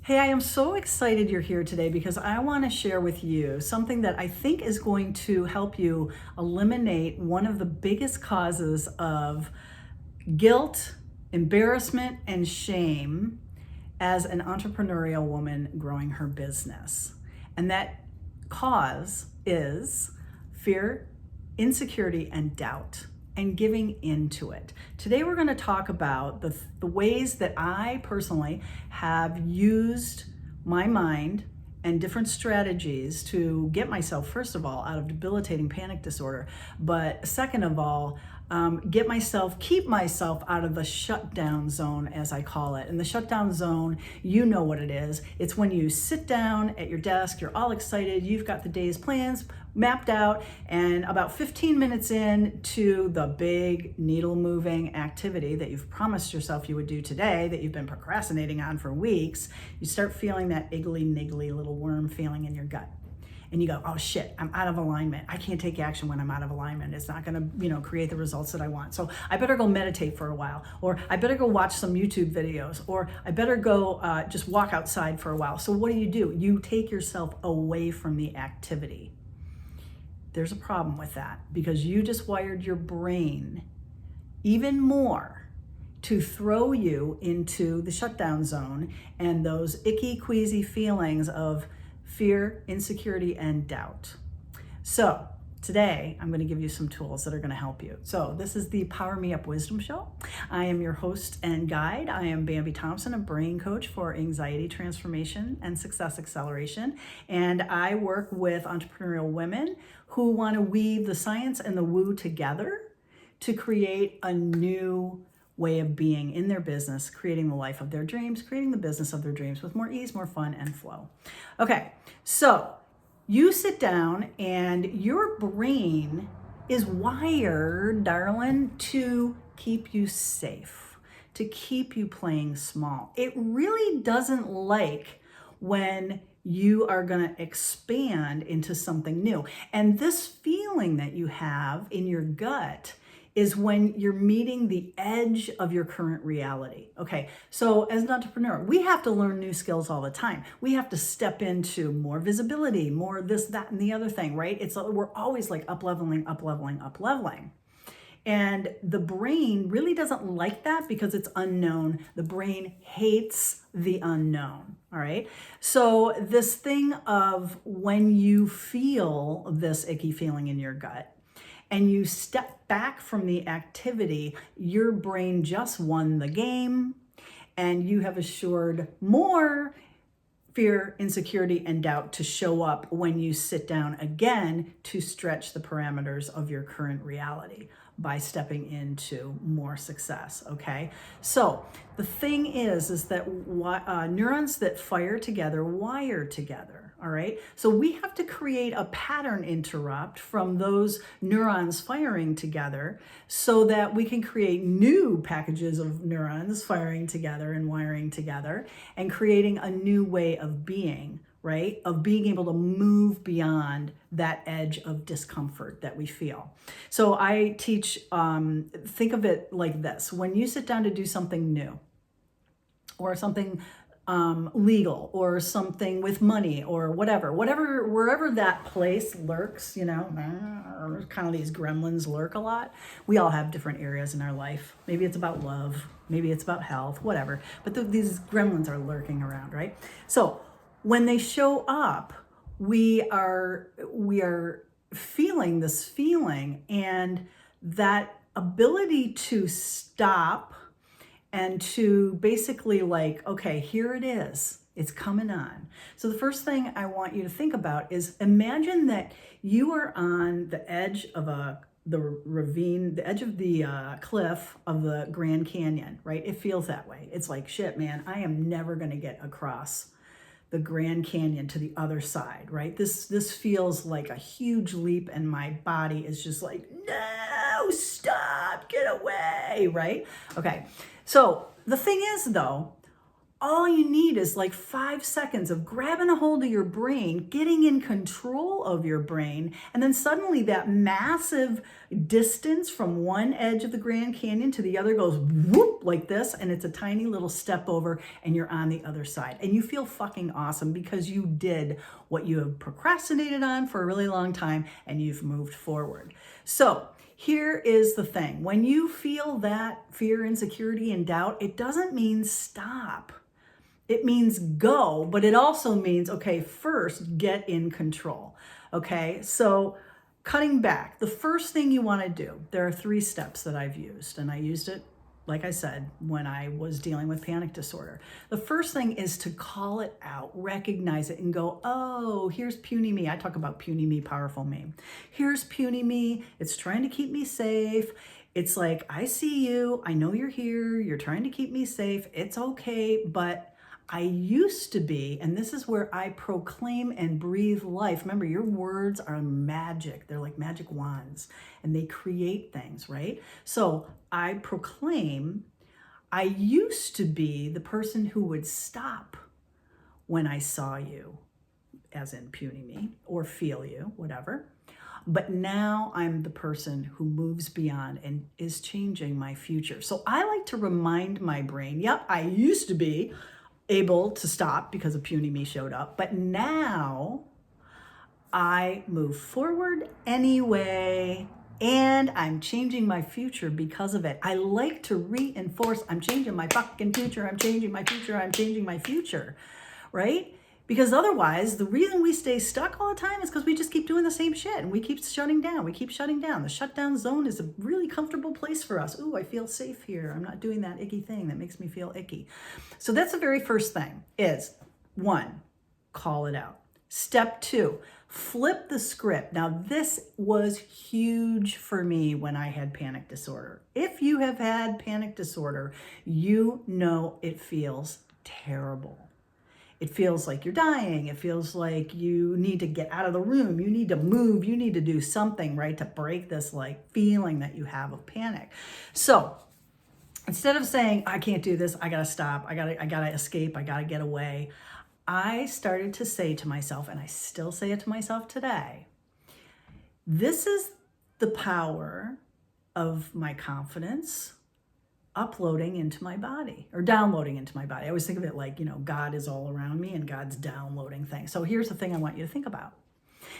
Hey, I am so excited you're here today because I want to share with you something that I think is going to help you eliminate one of the biggest causes of guilt, embarrassment, and shame as an entrepreneurial woman growing her business. And that cause is fear, insecurity, and doubt, and giving into it. Today we're going to talk about the ways that I personally have used my mind and different strategies to get myself, first of all, out of debilitating panic disorder, but second of all, keep myself out of the shutdown zone, as I call it. And the shutdown zone, you know what it is. It's when you sit down at your desk, you're all excited, you've got the day's plans mapped out, and about 15 minutes in to the big needle moving activity that you've promised yourself you would do today, that you've been procrastinating on for weeks, you start feeling that iggly niggly little worm feeling in your gut. And you go, oh shit, I'm out of alignment. I can't take action when I'm out of alignment. It's not gonna, create the results that I want. So I better go meditate for a while, or I better go watch some YouTube videos, or I better go just walk outside for a while. So what do? You take yourself away from the activity. There's a problem with that because you just wired your brain even more to throw you into the shutdown zone and those icky, queasy feelings of fear, insecurity, and doubt. So today, I'm going to give you some tools that are going to help you. So this is the Power Me Up Wisdom Show. I am your host and guide. I am Bambi Thompson, a brain coach for anxiety transformation and success acceleration. And I work with entrepreneurial women who want to weave the science and the woo together to create a new way of being in their business, creating the life of their dreams, creating the business of their dreams with more ease, more fun, and flow. Okay, so you sit down and your brain is wired, darling, to keep you safe, to keep you playing small. It really doesn't like when you are going to expand into something new. And this feeling that you have in your gut is when you're meeting the edge of your current reality. Okay, so as an entrepreneur, we have to learn new skills all the time. We have to step into more visibility, more this, that, and the other thing, right? We're always like up leveling. And the brain really doesn't like that because it's unknown. The brain hates the unknown, all right? So this thing of when you feel this icky feeling in your gut, and you step back from the activity, your brain just won the game and you have assured more fear, insecurity, and doubt to show up when you sit down again to stretch the parameters of your current reality by stepping into more success, okay? So the thing is that neurons that fire together wire together, all right? So we have to create a pattern interrupt from those neurons firing together so that we can create new packages of neurons firing together and wiring together and creating a new way of being, right? Of being able to move beyond that edge of discomfort that we feel. So I teach, think of it like this. When you sit down to do something new or something legal or something with money or wherever that place lurks, kind of these gremlins lurk a lot. We all have different areas in our life. Maybe it's about love, maybe it's about health, whatever. But these gremlins are lurking around, right? So when they show up, we are feeling this feeling, and that ability to stop and to basically okay, here it is. It's coming on. So the first thing I want you to think about is imagine that you are on the edge of the ravine, the edge of the cliff of the Grand Canyon, right? It feels that way. It's like, shit, man, I am never going to get across the Grand Canyon to the other side, right? This feels like a huge leap and my body is just like, no, stop, get away, right? Okay, so the thing is though, all you need is like 5 seconds of grabbing a hold of your brain, getting in control of your brain, and then suddenly that massive distance from one edge of the Grand Canyon to the other goes whoop like this, and it's a tiny little step over, and you're on the other side. And you feel fucking awesome because you did what you have procrastinated on for a really long time, and you've moved forward. So here is the thing. When you feel that fear, insecurity, and doubt, it doesn't mean stop. It means go, but it also means, okay, first get in control. Okay, so cutting back, the first thing you want to do, there are 3 steps that I've used, and I used it, like I said, when I was dealing with panic disorder. The first thing is to call it out, recognize it, and go, oh, here's puny me. I talk about puny me, powerful me. Here's puny me. It's trying to keep me safe. It's like, I see you. I know you're here. You're trying to keep me safe. It's okay, but I used to be, and this is where I proclaim and breathe life. Remember, your words are magic. They're like magic wands, and they create things, right? So I proclaim, I used to be the person who would stop when I saw you, as in puny me, or feel you, whatever. But now I'm the person who moves beyond and is changing my future. So I like to remind my brain, yep, I used to be able to stop because a puny me showed up, but now I move forward anyway, and I'm changing my future because of it. I like to reinforce, I'm changing my fucking future, I'm changing my future, I'm changing my future, right? Because otherwise, the reason we stay stuck all the time is because we just keep doing the same shit and we keep shutting down. We keep shutting down. The shutdown zone is a really comfortable place for us. Ooh, I feel safe here. I'm not doing that icky thing that makes me feel icky. So that's the very first thing is 1, call it out. Step 2, flip the script. Now, this was huge for me when I had panic disorder. If you have had panic disorder, you know it feels terrible. It feels like you're dying. It feels like you need to get out of the room. You need to move. You need to do something, right, to break this like feeling that you have of panic. So instead of saying, I can't do this, I gotta stop, I gotta escape, I gotta get away, I started to say to myself, and I still say it to myself today, this is the power of my confidence uploading into my body or downloading into my body. I always think of it like, God is all around me and God's downloading things. So here's the thing I want you to think about.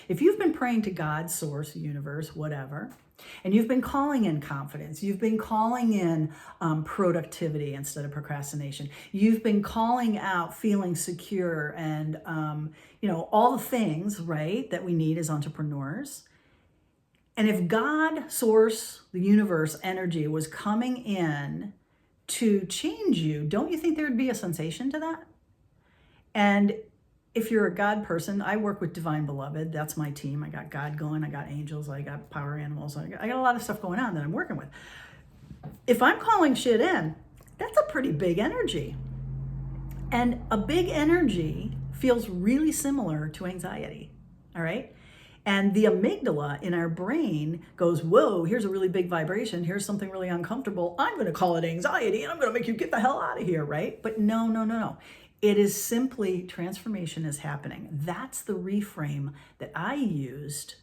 If you've been praying to God, source, universe, whatever, and you've been calling in confidence, you've been calling in productivity instead of procrastination, you've been calling out feeling secure and, all the things, right, that we need as entrepreneurs. And if God, source, the universe, energy was coming in to change you, don't you think there would be a sensation to that? And if you're a God person, I work with Divine Beloved. That's my team. I got God going. I got angels. I got power animals. I got a lot of stuff going on that I'm working with. If I'm calling shit in, that's a pretty big energy. And a big energy feels really similar to anxiety. All right? And the amygdala in our brain goes, whoa, here's a really big vibration. Here's something really uncomfortable. I'm going to call it anxiety and I'm going to make you get the hell out of here, right? But no. It is simply transformation is happening. That's the reframe that I used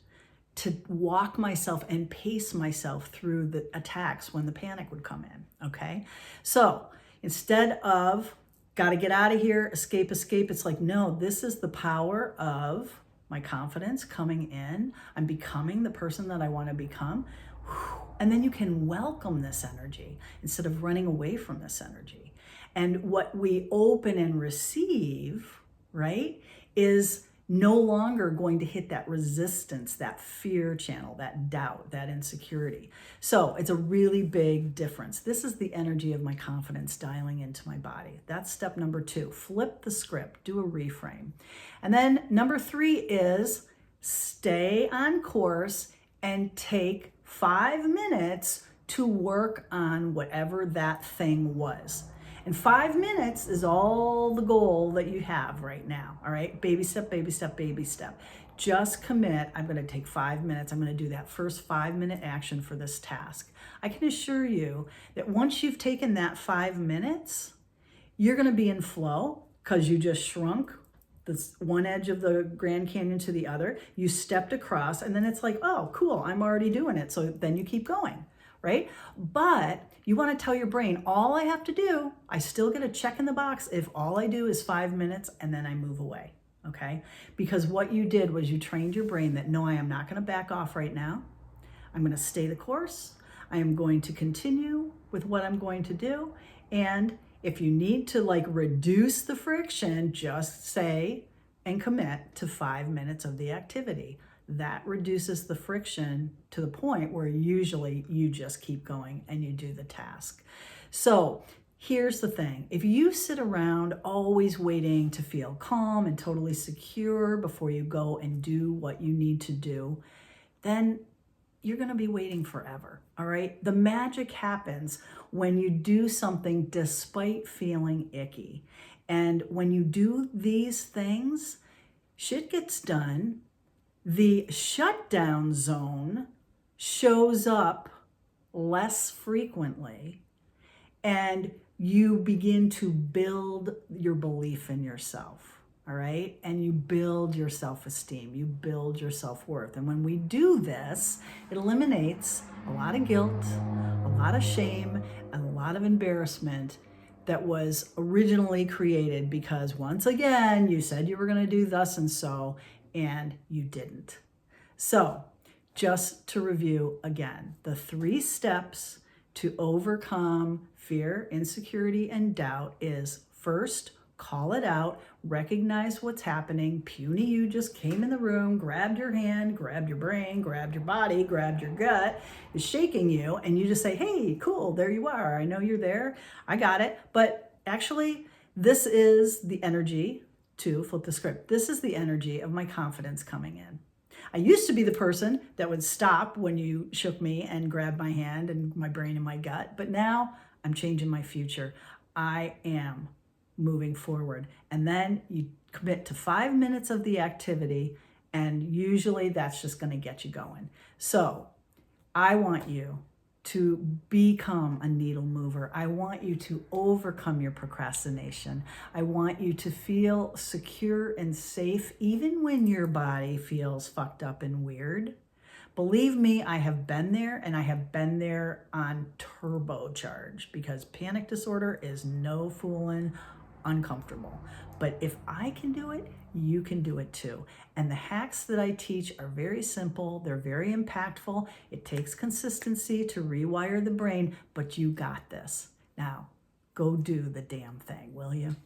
to walk myself and pace myself through the attacks when the panic would come in, okay? So instead of got to get out of here, escape, it's like, no, this is the power of my confidence coming in. I'm becoming the person that I want to become. And then you can welcome this energy instead of running away from this energy. And what we open and receive, right, is no longer going to hit that resistance, that fear channel, that doubt, that insecurity. So it's a really big difference. This is the energy of my confidence dialing into my body. That's step number 2. Flip the script, do a reframe. And then number 3 is stay on course and take 5 minutes to work on whatever that thing was. And 5 minutes is all the goal that you have right now, all right? Baby step, baby step, baby step. Just commit, I'm gonna take 5 minutes, I'm gonna do that first 5-minute action for this task. I can assure you that once you've taken that 5 minutes, you're going to be in flow because you just shrunk this one edge of the Grand Canyon to the other. You stepped across, and then it's like, oh, cool, I'm already doing it. So then you keep going, right? But you want to tell your brain, all I have to do, I still get a check in the box if all I do is 5 minutes and then I move away, okay? Because what you did was you trained your brain that, no, I am not going to back off right now. I'm going to stay the course. I am going to continue with what I'm going to do. And if you need to like reduce the friction, just say and commit to 5 minutes of the activity. That reduces the friction to the point where usually you just keep going and you do the task. So here's the thing. If you sit around always waiting to feel calm and totally secure before you go and do what you need to do, then you're going to be waiting forever. All right. The magic happens when you do something despite feeling icky. And when you do these things, shit gets done. The shutdown zone shows up less frequently, and you begin to build your belief in yourself. All right. And you build your self-esteem, you build your self-worth. And when we do this, it eliminates a lot of guilt, a lot of shame, and a lot of embarrassment that was originally created because once again, you said you were going to do thus and so, and you didn't. So just to review again, the 3 steps to overcome fear, insecurity, and doubt is: first, call it out, recognize what's happening. Puny you just came in the room, grabbed your hand, grabbed your brain, grabbed your body, grabbed your gut, is shaking you, and you just say, hey, cool, there you are. I know you're there. I got it. But actually, this is the energy to flip the script. This is the energy of my confidence coming in. I used to be the person that would stop when you shook me and grabbed my hand and my brain and my gut, but now I'm changing my future. I am moving forward. And then you commit to 5 minutes of the activity, and usually that's just going to get you going. So I want you to become a needle mover. I want you to overcome your procrastination. I want you to feel secure and safe even when your body feels fucked up and weird. Believe me, I have been there, and I have been there on turbocharge, because panic disorder is no fooling uncomfortable. But if I can do it, you can do it too. And the hacks that I teach are very simple. They're very impactful. It takes consistency to rewire the brain, but you got this. Now, go do the damn thing, will you?